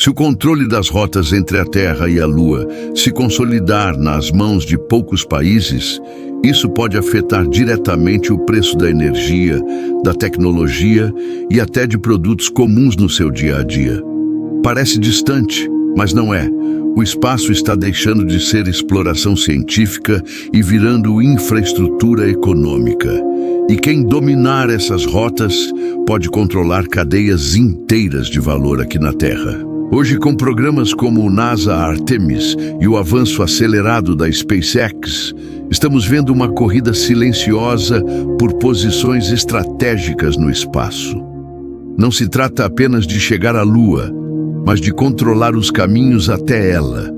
Se o controle das rotas entre a Terra e a Lua se consolidar nas mãos de poucos países, isso pode afetar diretamente o preço da energia, da tecnologia e até de produtos comuns no seu dia a dia. Parece distante, mas não é. O espaço está deixando de ser exploração científica e virando infraestrutura econômica. E quem dominar essas rotas pode controlar cadeias inteiras de valor aqui na Terra. Hoje, com programas como o NASA Artemis e o avanço acelerado da SpaceX, estamos vendo uma corrida silenciosa por posições estratégicas no espaço. Não se trata apenas de chegar à Lua, mas de controlar os caminhos até ela.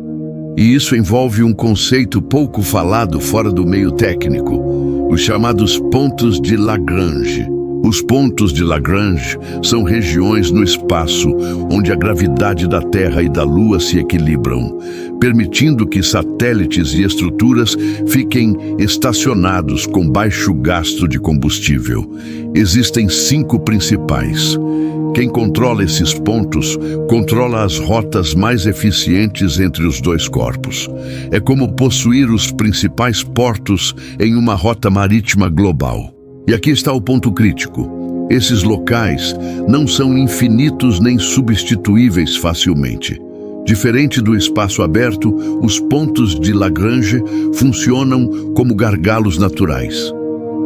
E isso envolve um conceito pouco falado fora do meio técnico, os chamados pontos de Lagrange. Os pontos de Lagrange são regiões no espaço onde a gravidade da Terra e da Lua se equilibram, permitindo que satélites e estruturas fiquem estacionados com baixo gasto de combustível. Existem 5 principais. Quem controla esses pontos, controla as rotas mais eficientes entre os 2 corpos. É como possuir os principais portos em uma rota marítima global. E aqui está o ponto crítico. Esses locais não são infinitos nem substituíveis facilmente. Diferente do espaço aberto, os pontos de Lagrange funcionam como gargalos naturais.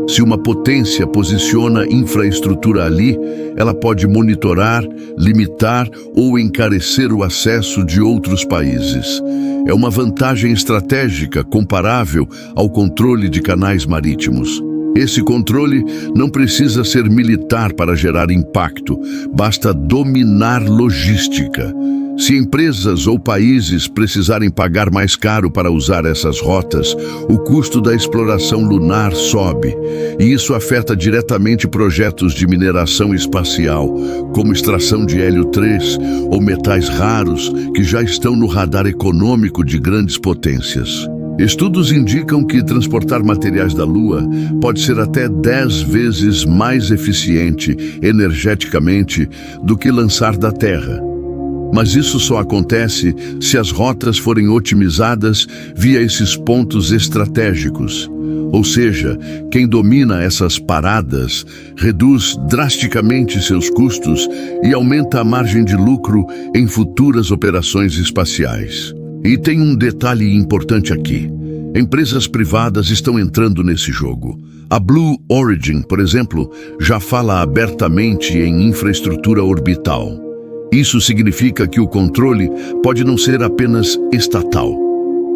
Se uma potência posiciona infraestrutura ali, ela pode monitorar, limitar ou encarecer o acesso de outros países. É uma vantagem estratégica comparável ao controle de canais marítimos. Esse controle não precisa ser militar para gerar impacto, basta dominar logística. Se empresas ou países precisarem pagar mais caro para usar essas rotas, o custo da exploração lunar sobe, e isso afeta diretamente projetos de mineração espacial, como extração de hélio 3 ou metais raros que já estão no radar econômico de grandes potências. Estudos indicam que transportar materiais da Lua pode ser até 10 vezes mais eficiente energeticamente do que lançar da Terra. Mas isso só acontece se as rotas forem otimizadas via esses pontos estratégicos. Ou seja, quem domina essas paradas reduz drasticamente seus custos e aumenta a margem de lucro em futuras operações espaciais. E tem um detalhe importante aqui. Empresas privadas estão entrando nesse jogo. A Blue Origin, por exemplo, já fala abertamente em infraestrutura orbital. Isso significa que o controle pode não ser apenas estatal.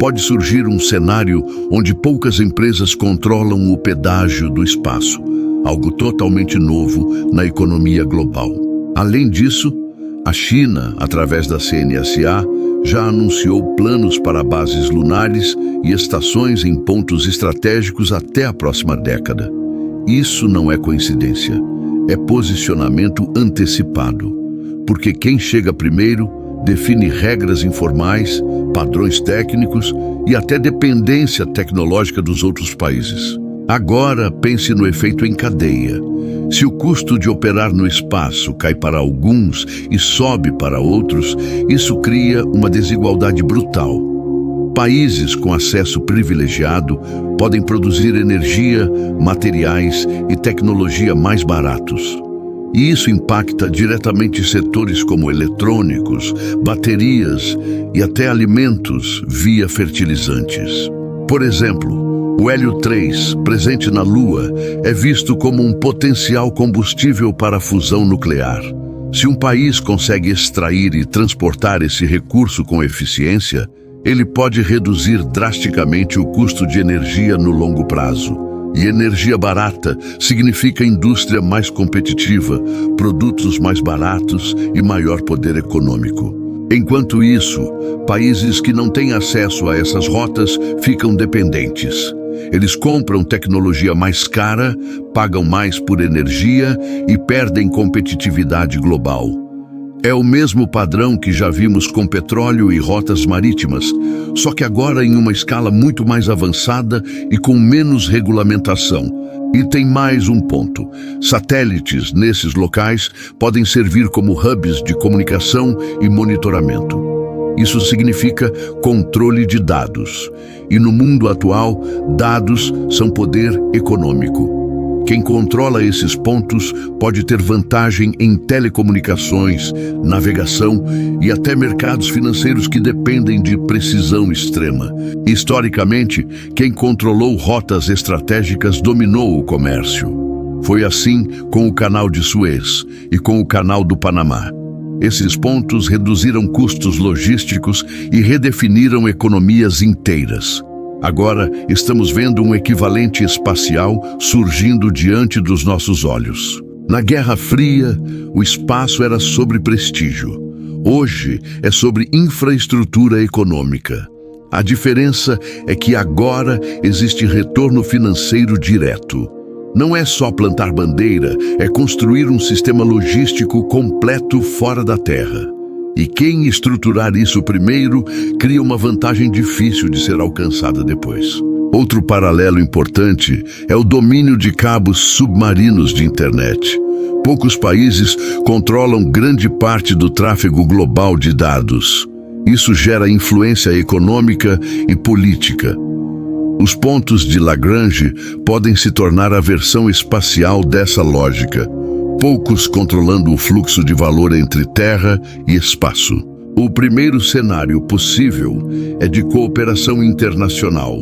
Pode surgir um cenário onde poucas empresas controlam o pedágio do espaço, algo totalmente novo na economia global. Além disso, a China, através da CNSA, já anunciou planos para bases lunares e estações em pontos estratégicos até a próxima década. Isso não é coincidência, é posicionamento antecipado, porque quem chega primeiro define regras informais, padrões técnicos e até dependência tecnológica dos outros países. Agora pense no efeito em cadeia. Se o custo de operar no espaço cai para alguns e sobe para outros, isso cria uma desigualdade brutal. Países com acesso privilegiado podem produzir energia, materiais e tecnologia mais baratos. E isso impacta diretamente setores como eletrônicos, baterias e até alimentos via fertilizantes. Por exemplo, o hélio 3, presente na Lua, é visto como um potencial combustível para a fusão nuclear. Se um país consegue extrair e transportar esse recurso com eficiência, ele pode reduzir drasticamente o custo de energia no longo prazo. E energia barata significa indústria mais competitiva, produtos mais baratos e maior poder econômico. Enquanto isso, países que não têm acesso a essas rotas ficam dependentes. Eles compram tecnologia mais cara, pagam mais por energia e perdem competitividade global. É o mesmo padrão que já vimos com petróleo e rotas marítimas, só que agora em uma escala muito mais avançada e com menos regulamentação. E tem mais um ponto. Satélites nesses locais podem servir como hubs de comunicação e monitoramento. Isso significa controle de dados. E no mundo atual, dados são poder econômico. Quem controla esses pontos pode ter vantagem em telecomunicações, navegação e até mercados financeiros que dependem de precisão extrema. Historicamente, quem controlou rotas estratégicas dominou o comércio. Foi assim com o Canal de Suez e com o Canal do Panamá. Esses pontos reduziram custos logísticos e redefiniram economias inteiras. Agora, estamos vendo um equivalente espacial surgindo diante dos nossos olhos. Na Guerra Fria, o espaço era sobre prestígio. Hoje, é sobre infraestrutura econômica. A diferença é que agora existe retorno financeiro direto. Não é só plantar bandeira, é construir um sistema logístico completo fora da Terra. E quem estruturar isso primeiro cria uma vantagem difícil de ser alcançada depois. Outro paralelo importante é o domínio de cabos submarinos de internet. Poucos países controlam grande parte do tráfego global de dados. Isso gera influência econômica e política. Os pontos de Lagrange podem se tornar a versão espacial dessa lógica. Poucos controlando o fluxo de valor entre terra e espaço. O primeiro cenário possível é de cooperação internacional,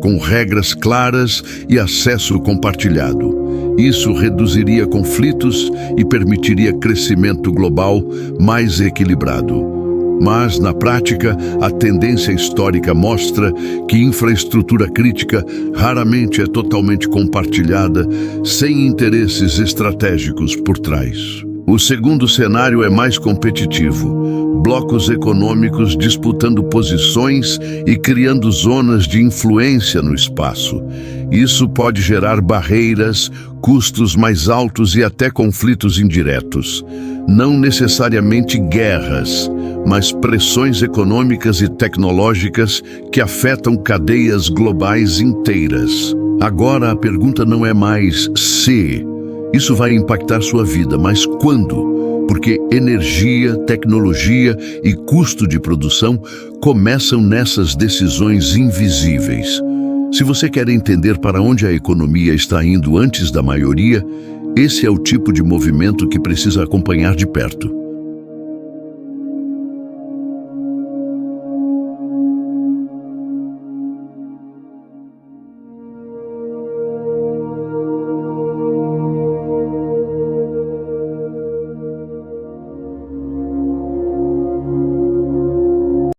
com regras claras e acesso compartilhado. Isso reduziria conflitos e permitiria crescimento global mais equilibrado. Mas, na prática, a tendência histórica mostra que infraestrutura crítica raramente é totalmente compartilhada, sem interesses estratégicos por trás. O segundo cenário é mais competitivo. Blocos econômicos disputando posições e criando zonas de influência no espaço. Isso pode gerar barreiras, custos mais altos e até conflitos indiretos. Não necessariamente guerras, mas pressões econômicas e tecnológicas que afetam cadeias globais inteiras. Agora a pergunta não é mais se isso vai impactar sua vida, mas quando? Porque energia, tecnologia e custo de produção começam nessas decisões invisíveis. Se você quer entender para onde a economia está indo antes da maioria, esse é o tipo de movimento que precisa acompanhar de perto.